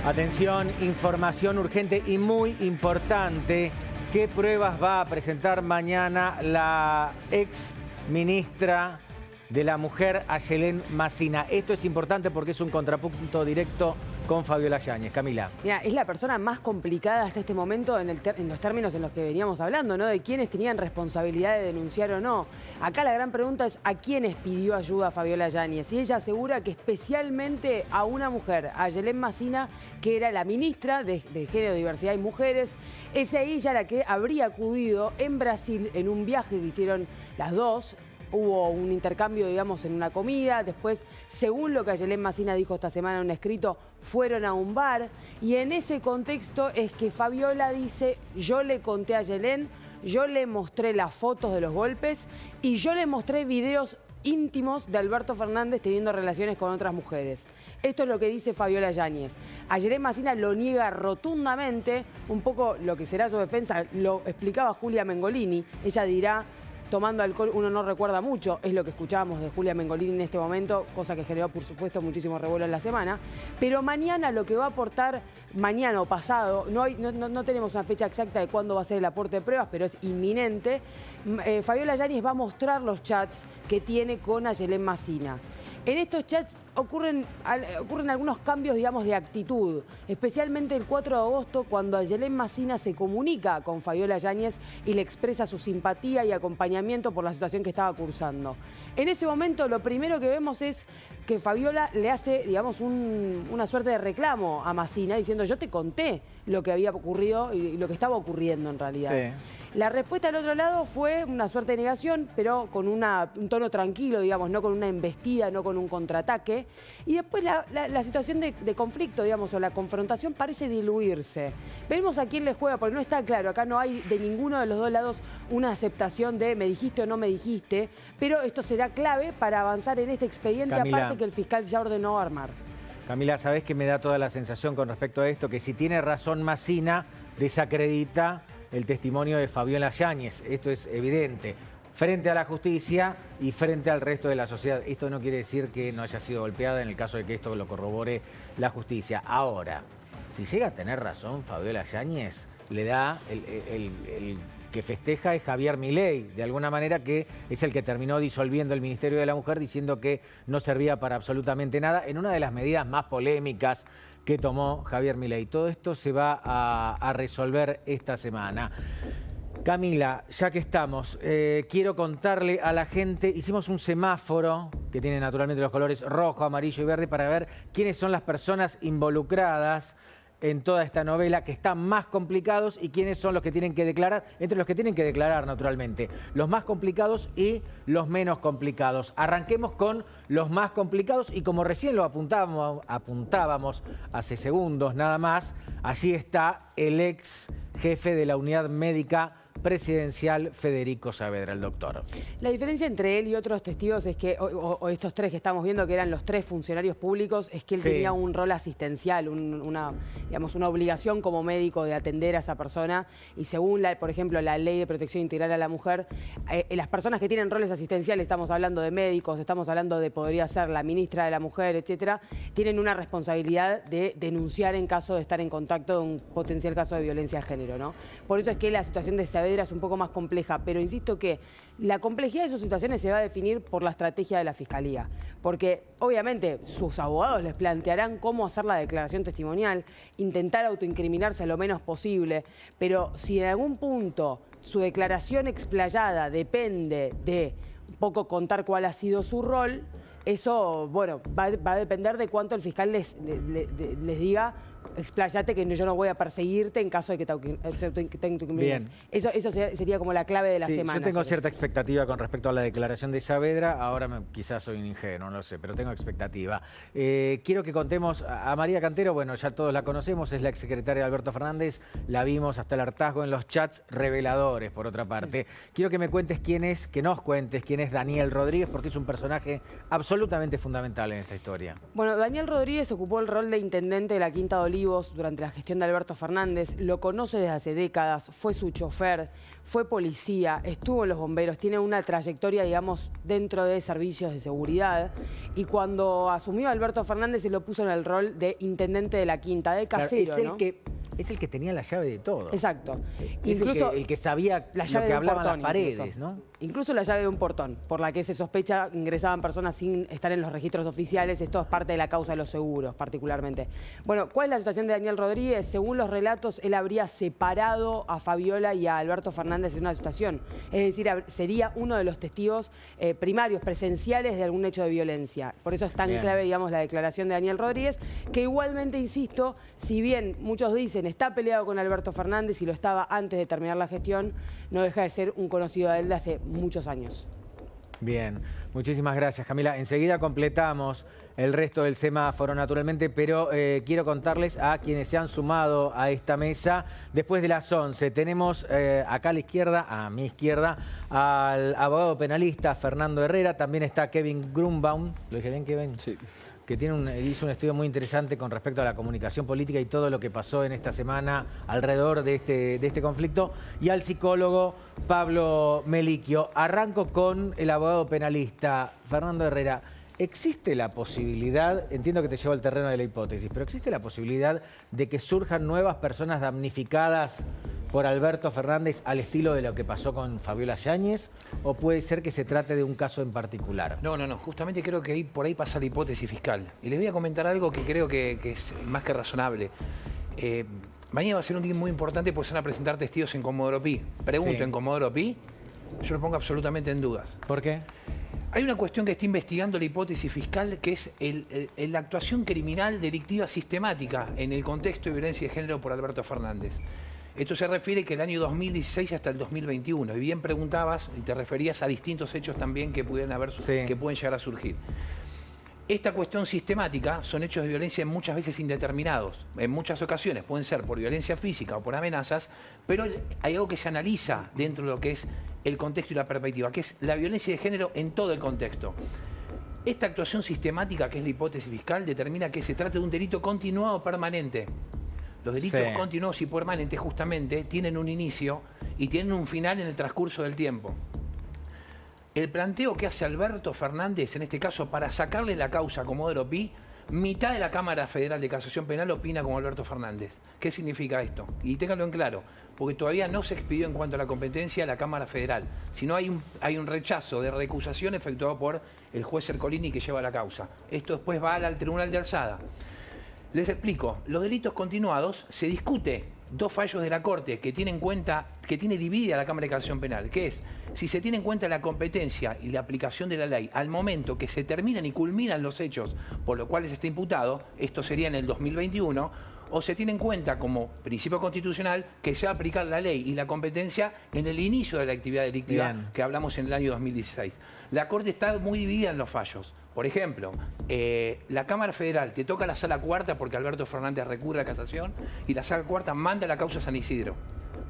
Atención, información urgente y muy importante. ¿Qué pruebas va a presentar mañana la ex ministra de la Mujer, Ayelén Massina? Esto es importante porque es un contrapunto directo con Fabiola Yáñez. Camila. Mira, es la persona más complicada hasta este momento en los términos en los que veníamos hablando, ¿no? De quiénes tenían responsabilidad de denunciar o no. Acá la gran pregunta es ¿a quiénes pidió ayuda Fabiola Yáñez? Y ella asegura que especialmente a una mujer, a Ayelén Massina, que era la ministra de Género, Diversidad y Mujeres. Es ella la que habría acudido en Brasil en un viaje que hicieron las dos. Hubo un intercambio, digamos, en una comida. Después, según lo que Ayelén Massina dijo esta semana en un escrito, fueron a un bar. Y en ese contexto es que Fabiola dice, yo le conté a Ayelén, yo le mostré las fotos de los golpes y yo le mostré videos íntimos de Alberto Fernández teniendo relaciones con otras mujeres. Esto es lo que dice Fabiola Yáñez. Ayelén Massina lo niega rotundamente. Un poco lo que será su defensa lo explicaba Julia Mengolini. Ella dirá, tomando alcohol uno no recuerda mucho, es lo que escuchábamos de Julia Mengolini en este momento, cosa que generó, por supuesto, muchísimo revuelo en la semana. Pero mañana lo que va a aportar, mañana o pasado, no tenemos una fecha exacta de cuándo va a ser el aporte de pruebas, pero es inminente. Fabiola Yáñez va a mostrar los chats que tiene con Ayelén Massina. En estos chats ocurren algunos cambios, digamos, de actitud, especialmente el 4 de agosto, cuando Ayelén Massina se comunica con Fabiola Yáñez y le expresa su simpatía y acompañamiento por la situación que estaba cursando. En ese momento, lo primero que vemos es que Fabiola le hace, digamos, una suerte de reclamo a Massina, diciendo, yo te conté lo que había ocurrido y lo que estaba ocurriendo en realidad. Sí. La respuesta del otro lado fue una suerte de negación, pero con un tono tranquilo, digamos, no con una embestida, no con un contraataque. Y después la situación de conflicto, digamos, o la confrontación parece diluirse. Veremos a quién le juega, porque no está claro. Acá no hay de ninguno de los dos lados una aceptación de me dijiste o no me dijiste, pero esto será clave para avanzar en este expediente, Camila, aparte que el fiscal ya ordenó armar. Camila, ¿sabés que me da toda la sensación con respecto a esto? Que si tiene razón Massina, desacredita el testimonio de Fabiola Yáñez. Esto es evidente. Frente a la justicia y frente al resto de la sociedad. Esto no quiere decir que no haya sido golpeada en el caso de que esto lo corrobore la justicia. Ahora, si llega a tener razón Fabiola Yáñez, le da el que festeja es Javier Milei, de alguna manera, que es el que terminó disolviendo el Ministerio de la Mujer, diciendo que no servía para absolutamente nada, en una de las medidas más polémicas que tomó Javier Milei. Todo esto se va a resolver esta semana. Camila, ya que estamos, quiero contarle a la gente, hicimos un semáforo que tiene naturalmente los colores rojo, amarillo y verde para ver quiénes son las personas involucradas en toda esta novela, que están más complicados y quiénes son los que tienen que declarar, entre los que tienen que declarar naturalmente, los más complicados y los menos complicados. Arranquemos con los más complicados y como recién lo apuntábamos hace segundos nada más, allí está el ex jefe de la unidad médica presidencial, Federico Saavedra, el doctor. La diferencia entre él y otros testigos es que, o estos tres que estamos viendo, que eran los tres funcionarios públicos, es que él tenía un rol asistencial, digamos, una obligación como médico de atender a esa persona. Y según, por ejemplo, la Ley de Protección Integral a la Mujer, las personas que tienen roles asistenciales, estamos hablando de médicos, estamos hablando de, podría ser la ministra de la Mujer, etcétera, tienen una responsabilidad de denunciar en caso de estar en contacto de un potencial caso de violencia de género, ¿no? Por eso es que la situación de Saavedra es un poco más compleja, pero insisto que la complejidad de sus situaciones se va a definir por la estrategia de la Fiscalía, porque obviamente sus abogados les plantearán cómo hacer la declaración testimonial, intentar autoincriminarse lo menos posible, pero si en algún punto su declaración explayada depende de un poco contar cuál ha sido su rol, eso, bueno, va a depender de cuánto el fiscal les diga, explayate que yo no voy a perseguirte en caso de que te autoincriminación. Eso sería como la clave de la semana. Yo tengo cierta expectativa con respecto a la declaración de Saavedra. Ahora quizás soy un ingenuo, no lo sé, pero tengo expectativa. Quiero que contemos a María Cantero. Bueno, ya todos la conocemos, es la exsecretaria de Alberto Fernández. La vimos hasta el hartazgo en los chats reveladores, por otra parte. Quiero que me cuentes quién es, que nos cuentes quién es Daniel Rodríguez, porque es un personaje absolutamente absolutamente fundamental en esta historia. Bueno, Daniel Rodríguez ocupó el rol de intendente de la Quinta de Olivos durante la gestión de Alberto Fernández. Lo conoce desde hace décadas, fue su chofer, fue policía, estuvo en los bomberos, tiene una trayectoria, digamos, dentro de servicios de seguridad. Y cuando asumió Alberto Fernández se lo puso en el rol de intendente de la Quinta, de casero, claro, es el que tenía la llave de todo. Exacto. Es Incluso el que sabía la lo llave que de un hablaban portón, las paredes, incluso. ¿no? Incluso la llave de un portón, por la que se sospecha ingresaban personas sin estar en los registros oficiales. Esto es parte de la causa de los seguros, particularmente. Bueno, ¿cuál es la situación de Daniel Rodríguez? Según los relatos, él habría separado a Fabiola y a Alberto Fernández en una situación. Es decir, sería uno de los testigos primarios, presenciales de algún hecho de violencia. Por eso es tan clave, digamos, la declaración de Daniel Rodríguez, que igualmente, insisto, si bien muchos dicen está peleado con Alberto Fernández y lo estaba antes de terminar la gestión, no deja de ser un conocido de él de hace muchos años. Bien, muchísimas gracias, Camila. Enseguida completamos el resto del semáforo, naturalmente, pero quiero contarles a quienes se han sumado a esta mesa. Después de las 11 tenemos acá a la izquierda, a mi izquierda, al abogado penalista Fernando Herrera. También está Kevin Grunbaum. ¿Lo dije bien, Kevin? Sí. Que hizo un estudio muy interesante con respecto a la comunicación política y todo lo que pasó en esta semana alrededor de este conflicto. Y al psicólogo Pablo Melicchio. Arranco con el abogado penalista Fernando Herrera. ¿Existe la posibilidad, entiendo que te llevo al terreno de la hipótesis, pero existe la posibilidad de que surjan nuevas personas damnificadas por Alberto Fernández al estilo de lo que pasó con Fabiola Yáñez? ¿O puede ser que se trate de un caso en particular? No. Justamente creo que por ahí pasa la hipótesis fiscal. Y les voy a comentar algo que creo que es más que razonable. Mañana va a ser un día muy importante porque se van a presentar testigos en Comodoro Pi. Pregunto, ¿en Comodoro Pi? Yo lo pongo absolutamente en dudas. ¿Por qué? Hay una cuestión que está investigando la hipótesis fiscal, que es la actuación criminal delictiva sistemática en el contexto de violencia de género por Alberto Fernández. Esto se refiere que el año 2016 hasta el 2021. Y bien preguntabas y te referías a distintos hechos también que pueden llegar a surgir. Esta cuestión sistemática son hechos de violencia muchas veces indeterminados. En muchas ocasiones pueden ser por violencia física o por amenazas, pero hay algo que se analiza dentro de lo que es el contexto y la perspectiva, que es la violencia de género en todo el contexto. Esta actuación sistemática, que es la hipótesis fiscal, determina que se trata de un delito continuado permanente. Los delitos continuos y permanentes justamente tienen un inicio y tienen un final en el transcurso del tiempo. El planteo que hace Alberto Fernández, en este caso, para sacarle la causa a Comodoro Pi, mitad de la Cámara Federal de Casación Penal opina como Alberto Fernández. ¿Qué significa esto? Y ténganlo en claro, porque todavía no se expidió en cuanto a la competencia la Cámara Federal, sino hay un rechazo de recusación efectuado por el juez Ercolini que lleva la causa. Esto después va al Tribunal de Alzada. Les explico, los delitos continuados se discute dos fallos de la Corte que tiene dividida la Cámara de Casación Penal, que es si se tiene en cuenta la competencia y la aplicación de la ley al momento que se terminan y culminan los hechos por los cuales está imputado, esto sería en el 2021, o se tiene en cuenta como principio constitucional que se va a aplicar la ley y la competencia en el inicio de la actividad delictiva que hablamos en el año 2016. La Corte está muy dividida en los fallos. Por ejemplo, la Cámara Federal te toca la Sala Cuarta porque Alberto Fernández recurre a casación y la Sala Cuarta manda la causa a San Isidro.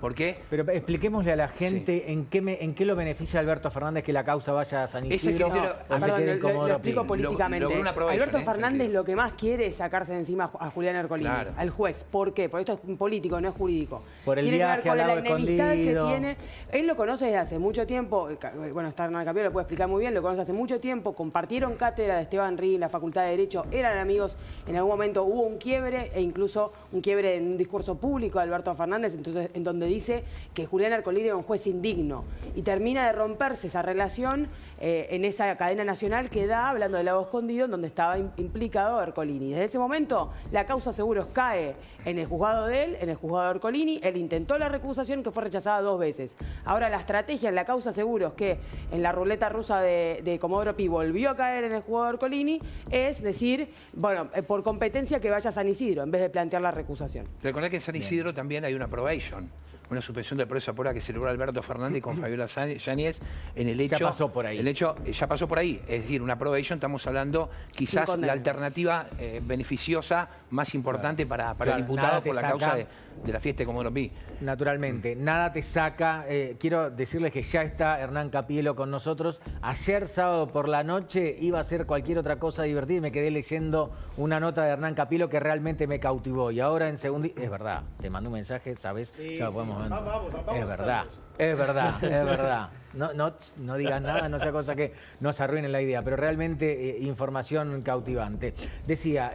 ¿Por qué? Pero expliquémosle a la gente en qué lo beneficia a Alberto Fernández que la causa vaya a San Isidro. Lo explico políticamente. Alberto Fernández lo que más quiere es sacarse de encima a Julián Ercolini, al juez. ¿Por qué? Porque esto es político, no es jurídico. Por el viaje al lago escondido. Que tiene. Él lo conoce desde hace mucho tiempo. Bueno, Hernán Capiero lo puede explicar muy bien. Lo conoce hace mucho tiempo. Compartieron cátedra de Esteban Rí en la Facultad de Derecho. Eran amigos. En algún momento hubo un quiebre e incluso un quiebre en un discurso público de Alberto Fernández, entonces, en donde dice que Julián Ercolini era un juez indigno. Y termina de romperse esa relación en esa cadena nacional que da, hablando del lago escondido, en donde estaba implicado Ercolini. Desde ese momento, la causa seguros cae en el juzgado de él, en el juzgado de Ercolini. Él intentó la recusación que fue rechazada 2 veces. Ahora, la estrategia en la causa seguros, que en la ruleta rusa de Comodoro Pi volvió a caer en el juzgado de Ercolini, es decir, bueno, por competencia que vaya a San Isidro, en vez de plantear la recusación. Recordad que en San Isidro también hay una probation. una suspensión del proceso apurado que celebró Alberto Fernández con Fabiola Yáñez en el hecho... Ya pasó por ahí. El hecho ya pasó por ahí. Es decir, una probation, estamos hablando quizás la alternativa beneficiosa más importante para el imputado por la causa de la fiesta de Comodoro Pi. Naturalmente, nada te saca. Quiero decirles que ya está Hernán Capielo con nosotros. Ayer sábado por la noche iba a hacer cualquier otra cosa divertida y me quedé leyendo una nota de Hernán Capielo que realmente me cautivó. Y ahora en segundo... Es verdad, te mandó un mensaje, ¿sabes? Sí, ya lo podemos ver. Vamos, es verdad, es verdad, es verdad. No digas nada, no sea cosa que nos arruine la idea, pero realmente información cautivante. Decía,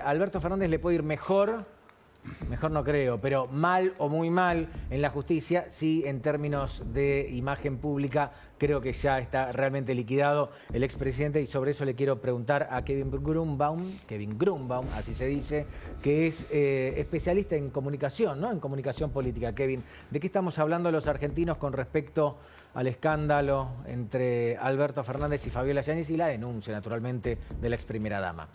Alberto Fernández le puede ir mejor no creo, pero mal o muy mal en la justicia, sí, en términos de imagen pública, creo que ya está realmente liquidado el expresidente, y sobre eso le quiero preguntar a Kevin Grunbaum, así se dice, que es especialista en comunicación, ¿no? En comunicación política. Kevin, ¿de qué estamos hablando los argentinos con respecto al escándalo entre Alberto Fernández y Fabiola Yáñez y la denuncia, naturalmente, de la ex primera dama?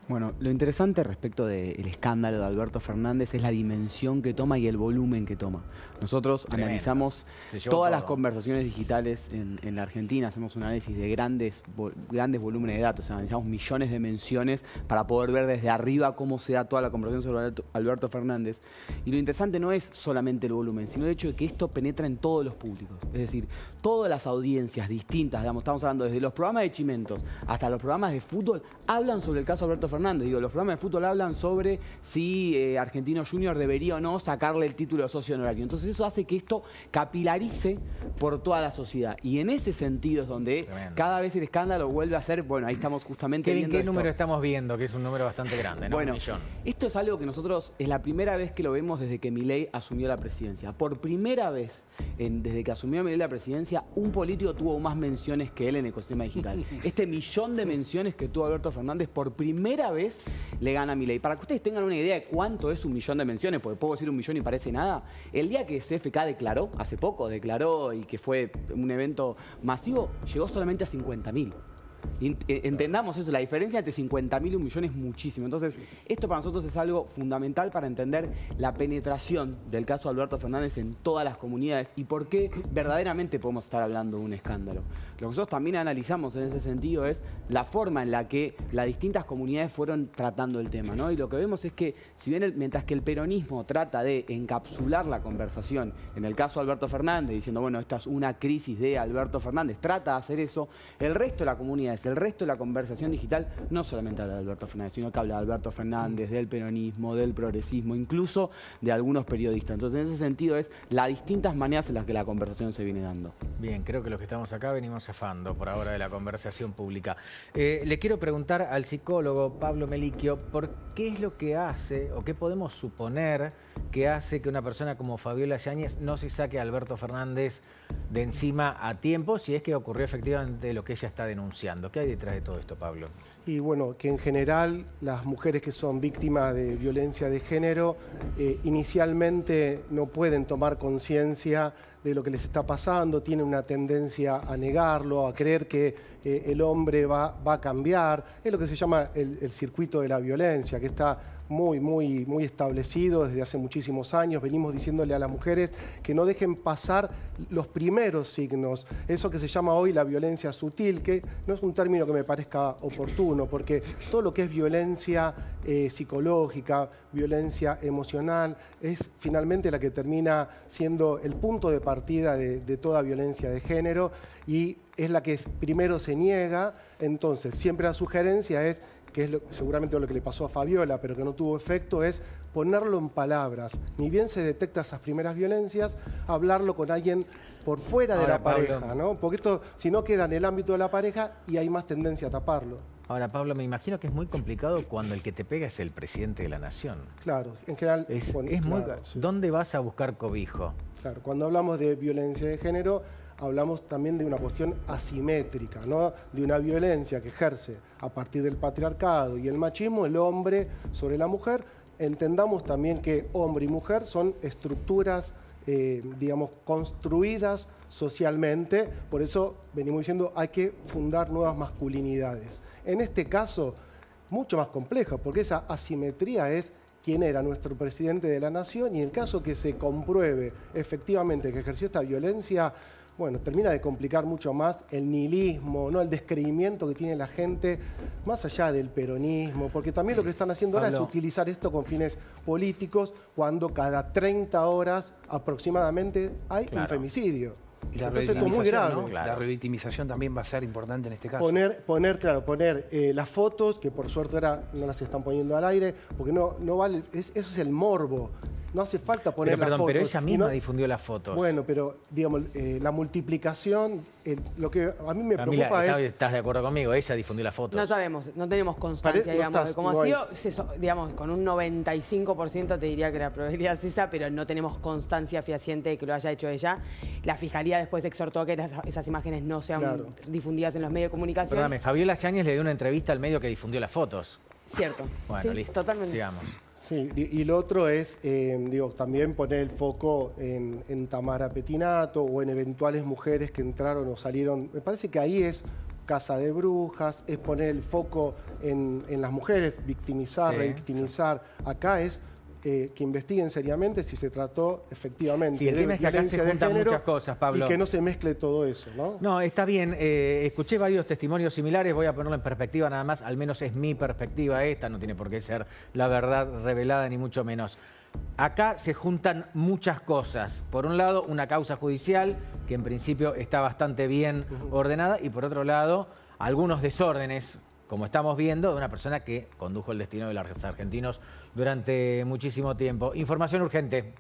Bueno, lo interesante respecto del escándalo de Alberto Fernández es la dimensión que toma y el volumen que toma. Nosotros analizamos todas las conversaciones digitales en la Argentina, hacemos un análisis de grandes volúmenes de datos, analizamos millones de menciones para poder ver desde arriba cómo se da toda la conversación sobre Alberto Fernández. Y lo interesante no es solamente el volumen, sino el hecho de que esto penetra en todos los públicos. Es decir, todas las audiencias distintas, digamos, estamos hablando desde los programas de Chimentos hasta los programas de fútbol, hablan sobre el caso Alberto Fernández. Digo, los programas de fútbol hablan sobre si Argentino Junior debería o no sacarle el título de socio honorario. Entonces eso hace que esto capilarice por toda la sociedad. Y en ese sentido es donde cada vez el escándalo vuelve a ser, bueno, ahí estamos justamente viendo ¿Qué número estamos viendo? Que es un número bastante grande, ¿no? Bueno, 1 millón. Esto es algo que nosotros, es la primera vez que lo vemos desde que Milei asumió la presidencia. Por primera vez, desde que asumió Milei la presidencia, un político tuvo más menciones que él en el ecosistema digital. Este millón de menciones que tuvo Alberto Fernández, por primera vez le gana a Milei. Para que ustedes tengan una idea de cuánto es un millón de menciones, porque puedo decir un millón y parece nada, el día que CFK declaró, hace poco declaró y que fue un evento masivo, llegó solamente a 50.000. Entendamos eso, la diferencia entre 50.000 y 1 millón es muchísimo. Entonces, esto para nosotros es algo fundamental para entender la penetración del caso de Alberto Fernández en todas las comunidades y por qué verdaderamente podemos estar hablando de un escándalo. Lo que nosotros también analizamos en ese sentido es la forma en la que las distintas comunidades fueron tratando el tema, ¿no? Y lo que vemos es que, si bien mientras que el peronismo trata de encapsular la conversación, en el caso de Alberto Fernández, diciendo, bueno, esta es una crisis de Alberto Fernández, trata de hacer eso, el resto de la comunidad, el resto de la conversación digital no solamente habla de Alberto Fernández, sino que habla de Alberto Fernández, del peronismo, del progresismo, incluso de algunos periodistas. Entonces, en ese sentido es las distintas maneras en las que la conversación se viene dando. Bien, creo que los que estamos acá venimos zafando por ahora de la conversación pública. Le quiero preguntar al psicólogo Pablo Melicchio por qué es lo que hace, o qué podemos suponer que hace que una persona como Fabiola Yáñez no se saque a Alberto Fernández de encima a tiempo, si es que ocurrió efectivamente lo que ella está denunciando. ¿Qué hay detrás de todo esto, Pablo? Y bueno, que en general las mujeres que son víctimas de violencia de género inicialmente no pueden tomar conciencia de lo que les está pasando, tienen una tendencia a negarlo, a creer que el hombre va a cambiar. Es lo que se llama el circuito de la violencia, que está muy establecido desde hace muchísimos años. Venimos diciéndole a las mujeres que no dejen pasar los primeros signos, eso que se llama hoy la violencia sutil, que no es un término que me parezca oportuno, porque todo lo que es violencia psicológica, violencia emocional, es finalmente la que termina siendo el punto de partida de toda violencia de género y es la que primero se niega. Entonces, siempre la sugerencia es, que es seguramente lo que le pasó a Fabiola, pero que no tuvo efecto, es ponerlo en palabras. Ni bien se detecta esas primeras violencias, hablarlo con alguien por fuera de la pareja, ¿no? Porque esto, si no, queda en el ámbito de la pareja y hay más tendencia a taparlo. Ahora, Pablo, me imagino que es muy complicado cuando el que te pega es el presidente de la nación. Claro, en general... Sí. ¿Dónde vas a buscar cobijo? Claro, cuando hablamos de violencia de género, hablamos también de una cuestión asimétrica, ¿no? De una violencia que ejerce a partir del patriarcado y el machismo el hombre sobre la mujer. Entendamos también que hombre y mujer son estructuras, digamos, construidas socialmente. Por eso venimos diciendo hay que fundar nuevas masculinidades. En este caso, mucho más complejo, porque esa asimetría es quién era nuestro presidente de la nación, y en el caso que se compruebe efectivamente que ejerció esta violencia, bueno, termina de complicar mucho más el nihilismo, ¿no? El descreimiento que tiene la gente, más allá del peronismo, porque también lo que están haciendo ahora es utilizar esto con fines políticos, cuando cada 30 horas aproximadamente hay un femicidio. Y la Entonces esto es muy grave. ¿no? La revictimización también va a ser importante en este caso. Poner las fotos, que por suerte ahora no las están poniendo al aire, porque no vale, eso es el morbo. No hace falta poner las fotos. Pero ella misma difundió las fotos. Bueno, pero digamos, la multiplicación, lo que a mí me preocupa es... ¿Estás de acuerdo conmigo? Ella difundió las fotos. No sabemos, no tenemos constancia, digamos, de cómo ha sido. Digamos, con un 95% te diría que la probabilidad es esa, pero no tenemos constancia fehaciente de que lo haya hecho ella. La Fiscalía después exhortó a que esas imágenes no sean difundidas en los medios de comunicación. Perdóname, Fabiola Yáñez le dio una entrevista al medio que difundió las fotos. Cierto. Bueno, sí, listo. Totalmente. Sigamos. Sí, y lo otro es, también poner el foco en Tamara Pettinato o en eventuales mujeres que entraron o salieron. Me parece que ahí es casa de brujas, es poner el foco en las mujeres, victimizar, revictimizar. Acá es que investiguen seriamente si se trató efectivamente el tema es que acá se juntan muchas cosas, Pablo. Y que no se mezcle todo eso, ¿no? No, está bien. Escuché varios testimonios similares, voy a ponerlo en perspectiva nada más, al menos es mi perspectiva esta, no tiene por qué ser la verdad revelada ni mucho menos. Acá se juntan muchas cosas. Por un lado, una causa judicial que en principio está bastante bien ordenada, y por otro lado, algunos desórdenes, como estamos viendo, de una persona que condujo el destino de los argentinos durante muchísimo tiempo. Información urgente.